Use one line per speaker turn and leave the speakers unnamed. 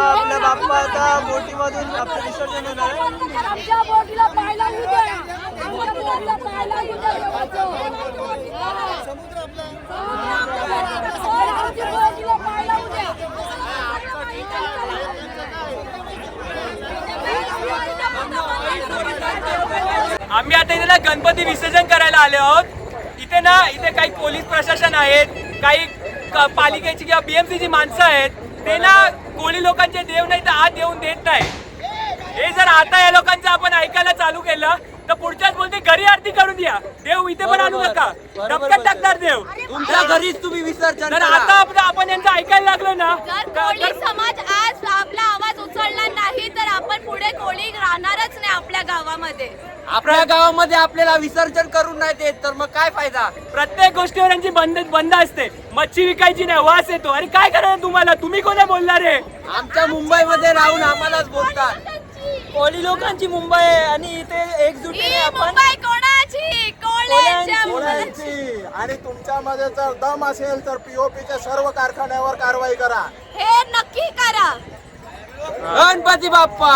आपल्या बाप्पा आता बोटीमधून आपलं विसर्जन होणार आहे.
आम्ही आता इथे ना गणपती विसर्जन करायला आले आहोत. इथे काही पोलीस प्रशासन आहेत, काही पालिकेची किंवा बीएमसीची माणसं आहेत. ते ना कोळी लोकांचे देव नाही तर आत येऊन देत नाही. हे जर आता या लोकांचं आपण ऐकायला चालू केलं तर पुढच्याच बोलते घरी आरती करून द्या, देव इथे पण आणू नका, डबक्यात टाकणार देव
तुमच्या घरीच तुम्ही विसर्जन
तर
करा.
आता आपण यांचं ऐकायला लागलो ना
कोळी समाज आज आपला आवाज उचलला नाही तर आपण पुढे कोळी राहणारच नाही आपल्या गावामध्ये.
आपल्या गावामध्ये आपल्याला विसर्जन करून नाही देत तर मग काय फायदा.
प्रत्येक गोष्टीवर यांची बंद असते. मच्छी विकायची नाही, वास येतो. अरे काय करणार तुम्हाला, तुम्ही कोणा बोलणार आहे.
आमच्या मुंबईमध्ये राहून आम्हालाच बोलतात. कोळी लोकांची मुंबई आहे आणि इथे एकजुटीने आपण
मुंबई कोणाची?
कोळ्यांची. आणि तुमच्यामध्ये जर दम असेल तर पीओपीच्या सर्व कारखान्यावर कारवाई करा.
हे नक्की करा.
गणपती बाप्पा.